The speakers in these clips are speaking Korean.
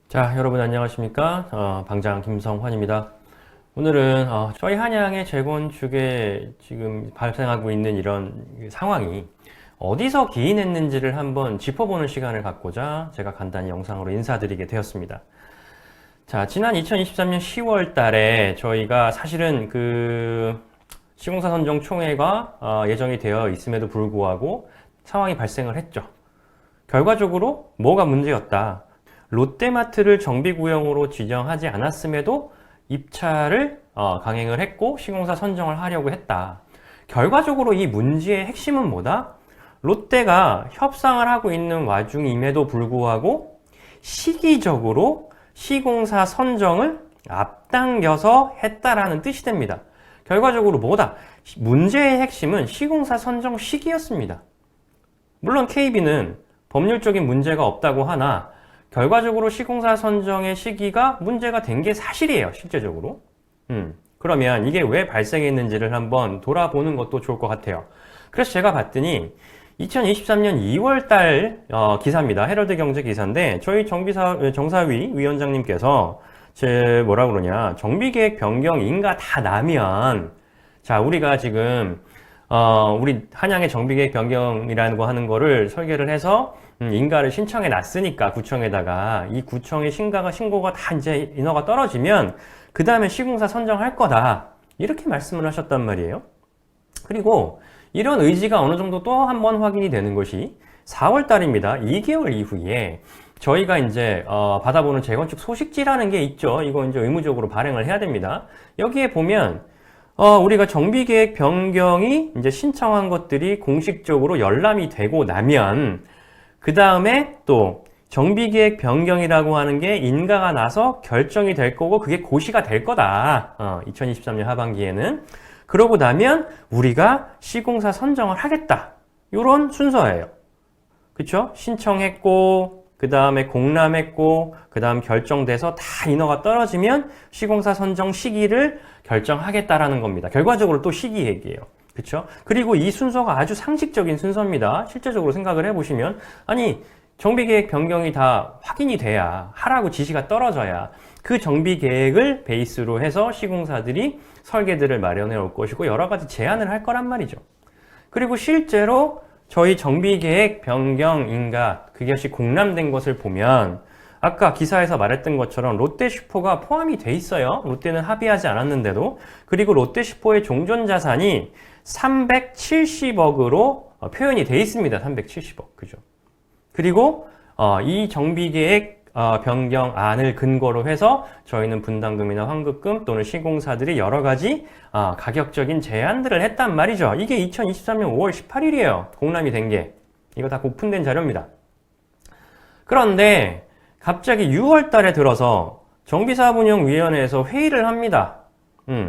자, 여러분 안녕하십니까? 방장 김성환입니다. 오늘은 저희 한양의 재건축에 지금 발생하고 있는 이런 상황이 어디서 기인했는지를 한번 짚어보는 시간을 갖고자 제가 간단히 영상으로 인사드리게 되었습니다. 자, 지난 2023년 10월 달에 저희가 사실은 시공사 선정 총회가 예정이 되어 있음에도 불구하고 상황이 발생을 했죠. 결과적으로 뭐가 문제였다? 롯데마트를 정비구역으로 지정하지 않았음에도 입찰을 강행을 했고 시공사 선정을 하려고 했다. 결과적으로 이 문제의 핵심은 뭐다? 롯데가 협상을 하고 있는 와중임에도 불구하고 시기적으로 시공사 선정을 앞당겨서 했다라는 뜻이 됩니다. 결과적으로 뭐다? 문제의 핵심은 시공사 선정 시기였습니다. 물론 KB는 법률적인 문제가 없다고 하나 결과적으로 시공사 선정의 시기가 문제가 된 게 사실이에요, 실제적으로. 그러면 이게 왜 발생했는지를 한번 돌아보는 것도 좋을 것 같아요. 그래서 제가 봤더니 2023년 2월 달 기사입니다. 헤럴드 경제 기사인데 저희 정사위 위원장님께서 정비계획 변경 인가 다 나면 자, 우리가 지금 우리 한양의 정비계획 변경이라는 거 하는 거를 설계를 해서 인가를 신청해 놨으니까 구청에다가 이 구청의 신고가 다 이제 인허가 떨어지면 그 다음에 시공사 선정할 거다 이렇게 말씀을 하셨단 말이에요. 그리고 이런 의지가 어느 정도 또 한 번 확인이 되는 것이 4월 달입니다. 2개월 이후에 저희가 이제 받아보는 재건축 소식지라는 게 있죠. 이거 이제 의무적으로 발행을 해야 됩니다. 여기에 보면 우리가 정비계획 변경이 이제 신청한 것들이 공식적으로 열람이 되고 나면 그 다음에 또 정비계획 변경이라고 하는 게 인가가 나서 결정이 될 거고 그게 고시가 될 거다. 2023년 하반기에는. 그러고 나면 우리가 시공사 선정을 하겠다. 이런 순서예요. 그쵸? 신청했고 그 다음에 공람했고 그 다음 결정돼서 다 인허가 떨어지면 시공사 선정 시기를 결정하겠다라는 겁니다. 결과적으로 또 시기 얘기예요. 그쵸? 그리고 이 순서가 아주 상식적인 순서입니다. 실제적으로 생각을 해보시면 아니 정비계획 변경이 다 확인이 돼야 하라고 지시가 떨어져야 그 정비계획을 베이스로 해서 시공사들이 설계들을 마련해 올 것이고 여러 가지 제안을 할 거란 말이죠. 그리고 실제로 저희 정비계획 변경 인가 그것이 공람된 것을 보면 아까 기사에서 말했던 것처럼 롯데슈퍼가 포함이 돼 있어요. 롯데는 합의하지 않았는데도. 그리고 롯데슈퍼의 종전자산이 370억으로 표현이 돼 있습니다. 370억. 그죠? 그리고 이 정비계획 변경안을 근거로 해서 저희는 분담금이나 환급금 또는 시공사들이 여러 가지 가격적인 제안들을 했단 말이죠. 이게 2023년 5월 18일이에요. 공람이 된 게. 이거 다 오픈된 자료입니다. 그런데 갑자기 6월 달에 들어서 정비사업운영위원회에서 회의를 합니다.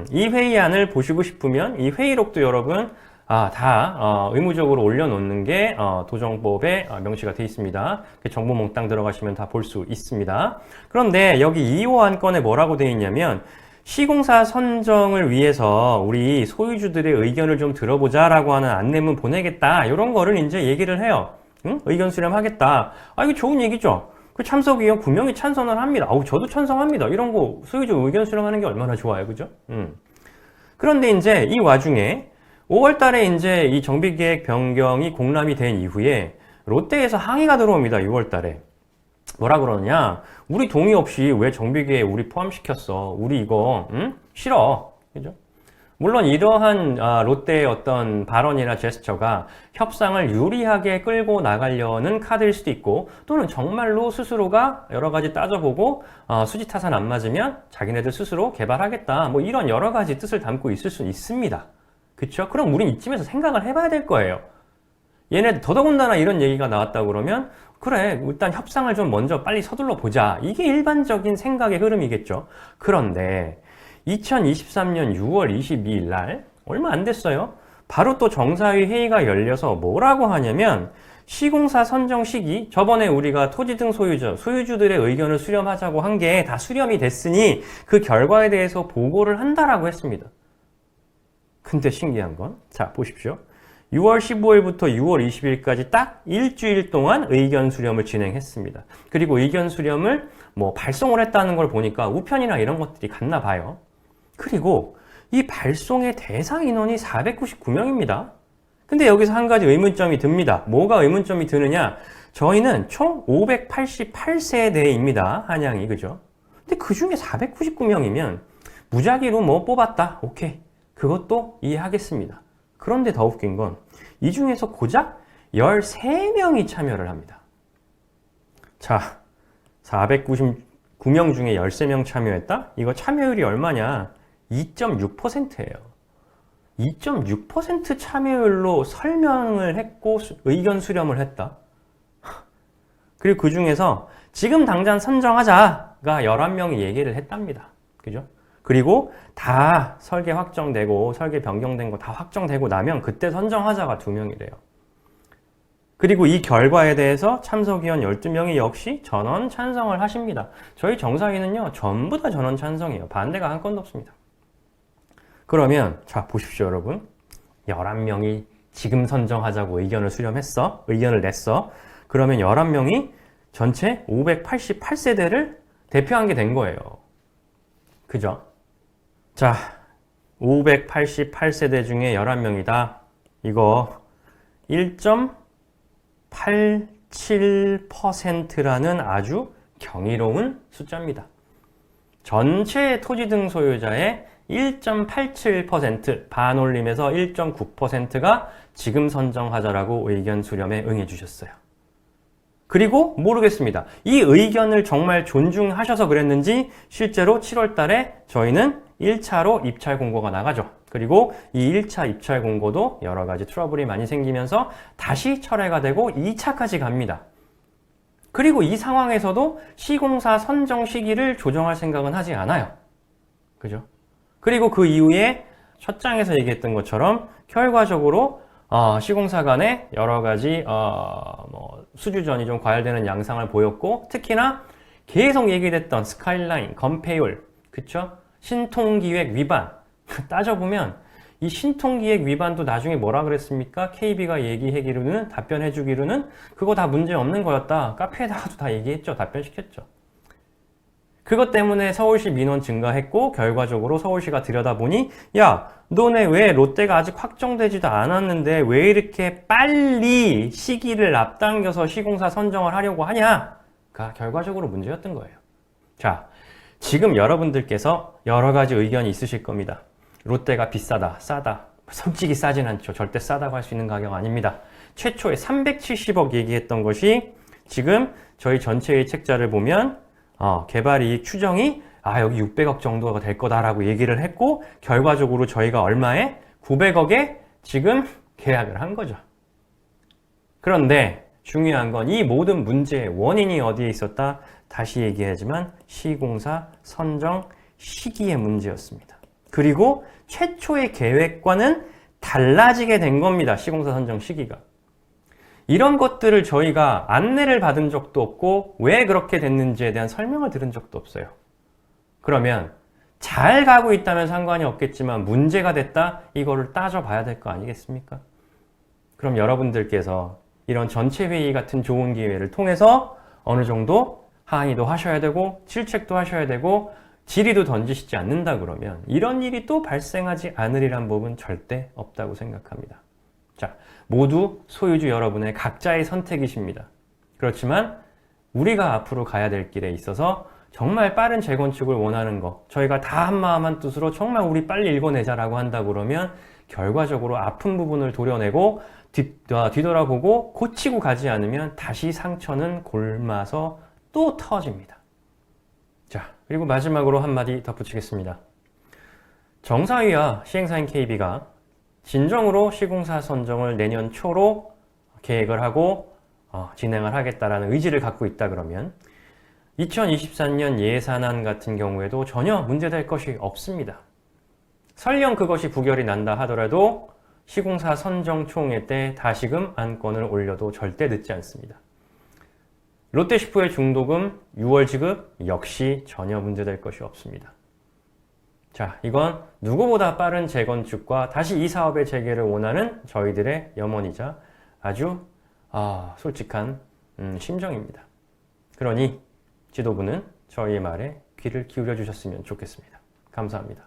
이 회의안을 보시고 싶으면 이 회의록도 여러분 다 의무적으로 올려놓는 게 도정법에 명시가 되어 있습니다. 정보 몽땅 들어가시면 다 볼 수 있습니다. 그런데 여기 2호 안건에 뭐라고 되어 있냐면 시공사 선정을 위해서 우리 소유주들의 의견을 좀 들어보자 라고 하는 안내문 보내겠다 이런 거를 이제 얘기를 해요. 의견 수렴하겠다. 이거 좋은 얘기죠. 그 참석위원 분명히 찬성을 합니다. 저도 찬성합니다. 이런 거 소유주 의견 수렴하는 게 얼마나 좋아요. 그죠? 그런데 이제 이 와중에 5월 달에 이제 이 정비계획 변경이 공람이 된 이후에 롯데에서 항의가 들어옵니다. 6월 달에. 뭐라 그러느냐? 우리 동의 없이 왜 정비계획 우리 포함시켰어? 우리 이거 싫어. 그죠? 물론 이러한 롯데의 어떤 발언이나 제스처가 협상을 유리하게 끌고 나가려는 카드일 수도 있고 또는 정말로 스스로가 여러 가지 따져보고 수지타산 안 맞으면 자기네들 스스로 개발하겠다 뭐 이런 여러 가지 뜻을 담고 있을 수 있습니다. 그쵸? 그럼 우린 이쯤에서 생각을 해봐야 될 거예요. 얘네들 더더군다나 이런 얘기가 나왔다고 그러면 그래 일단 협상을 좀 먼저 빨리 서둘러 보자. 이게 일반적인 생각의 흐름이겠죠. 그런데 2023년 6월 22일 날 얼마 안 됐어요. 바로 또 정사위 회의가 열려서 뭐라고 하냐면 시공사 선정 시기 저번에 우리가 토지 등 소유주들의 의견을 수렴하자고 한 게 다 수렴이 됐으니 그 결과에 대해서 보고를 한다라고 했습니다. 근데 신기한 건, 자, 보십시오. 6월 15일부터 6월 20일까지 딱 일주일 동안 의견 수렴을 진행했습니다. 그리고 의견 수렴을 뭐 발송을 했다는 걸 보니까 우편이나 이런 것들이 갔나 봐요. 그리고 이 발송의 대상 인원이 499명입니다. 근데 여기서 한 가지 의문점이 듭니다. 뭐가 의문점이 드느냐? 저희는 총 588세대입니다. 한양이, 그죠? 근데 그 중에 499명이면 무작위로 뭐 뽑았다. 오케이. 그것도 이해하겠습니다. 그런데 더 웃긴 건 이 중에서 고작 13명이 참여를 합니다. 자, 499명 중에 13명 참여했다? 이거 참여율이 얼마냐? 2.6%예요. 2.6% 참여율로 설명을 했고 의견 수렴을 했다. 그리고 그 중에서 지금 당장 선정하자가 11명이 얘기를 했답니다. 그죠? 그리고 다 설계 확정되고 설계 변경된 거 다 확정되고 나면 그때 선정하자가 2명이래요. 그리고 이 결과에 대해서 참석위원 12명이 역시 전원 찬성을 하십니다. 저희 정사위는요, 전부 다 전원 찬성이에요. 반대가 한 건도 없습니다. 그러면 자 보십시오, 여러분. 11명이 지금 선정하자고 의견을 냈어. 그러면 11명이 전체 588세대를 대표한 게 된 거예요. 그죠? 자, 588세대 중에 11명이다. 이거 1.87%라는 아주 경이로운 숫자입니다. 전체 토지 등 소유자의 1.87%, 반올림에서 1.9%가 지금 선정하자라고 의견 수렴에 응해 주셨어요. 그리고 모르겠습니다. 이 의견을 정말 존중하셔서 그랬는지 실제로 7월 달에 저희는 1차로 입찰 공고가 나가죠. 그리고 이 1차 입찰 공고도 여러 가지 트러블이 많이 생기면서 다시 철회가 되고 2차까지 갑니다. 그리고 이 상황에서도 시공사 선정 시기를 조정할 생각은 하지 않아요. 그죠? 그리고 그 이후에 첫 장에서 얘기했던 것처럼 결과적으로 시공사 간에 여러 가지 수주전이 좀 과열되는 양상을 보였고, 특히나 계속 얘기됐던 스카이라인, 건폐율, 그쵸? 신통기획 위반. 따져보면 이 신통기획 위반도 나중에 뭐라 그랬습니까? KB가 답변해주기로는 그거 다 문제 없는 거였다. 카페에다가도 다 얘기했죠. 답변시켰죠. 그것 때문에 서울시 민원 증가했고, 결과적으로 서울시가 들여다보니 야, 너네 왜 롯데가 아직 확정되지도 않았는데 왜 이렇게 빨리 시기를 앞당겨서 시공사 선정을 하려고 하냐가 결과적으로 문제였던 거예요. 자, 지금 여러분들께서 여러 가지 의견이 있으실 겁니다. 롯데가 비싸다, 싸다. 솔직히 싸진 않죠. 절대 싸다고 할 수 있는 가격 아닙니다. 최초에 370억 얘기했던 것이 지금 저희 전체의 책자를 보면 개발이익 추정이 여기 600억 정도가 될 거다라고 얘기를 했고, 결과적으로 저희가 얼마에? 900억에 지금 계약을 한 거죠. 그런데 중요한 건 이 모든 문제의 원인이 어디에 있었다? 다시 얘기하지만 시공사 선정 시기의 문제였습니다. 그리고 최초의 계획과는 달라지게 된 겁니다. 시공사 선정 시기가. 이런 것들을 저희가 안내를 받은 적도 없고 왜 그렇게 됐는지에 대한 설명을 들은 적도 없어요. 그러면 잘 가고 있다면 상관이 없겠지만 문제가 됐다? 이거를 따져봐야 될 거 아니겠습니까? 그럼 여러분들께서 이런 전체 회의 같은 좋은 기회를 통해서 어느 정도 항의도 하셔야 되고 질책도 하셔야 되고 질의도 던지시지 않는다 그러면 이런 일이 또 발생하지 않으리란 법은 절대 없다고 생각합니다. 자, 모두 소유주 여러분의 각자의 선택이십니다. 그렇지만 우리가 앞으로 가야 될 길에 있어서 정말 빠른 재건축을 원하는 거, 저희가 다 한마음 한뜻으로 정말 우리 빨리 읽어내자라고 한다 그러면 결과적으로 아픈 부분을 도려내고 뒤돌아보고 고치고 가지 않으면 다시 상처는 골마서 또 터집니다. 자, 그리고 마지막으로 한마디 덧붙이겠습니다. 정사위와 시행사인 KB가 진정으로 시공사 선정을 내년 초로 계획을 하고 진행을 하겠다라는 의지를 갖고 있다 그러면 2023년 예산안 같은 경우에도 전혀 문제될 것이 없습니다. 설령 그것이 부결이 난다 하더라도 시공사 선정 총회 때 다시금 안건을 올려도 절대 늦지 않습니다. 롯데시프의 중도금 6월 지급 역시 전혀 문제될 것이 없습니다. 자, 자, 이건 누구보다 빠른 재건축과 다시 이 사업의 재개를 원하는 저희들의 염원이자 아주 솔직한 심정입니다. 그러니 지도부는 저희의 말에 귀를 기울여 주셨으면 좋겠습니다. 감사합니다.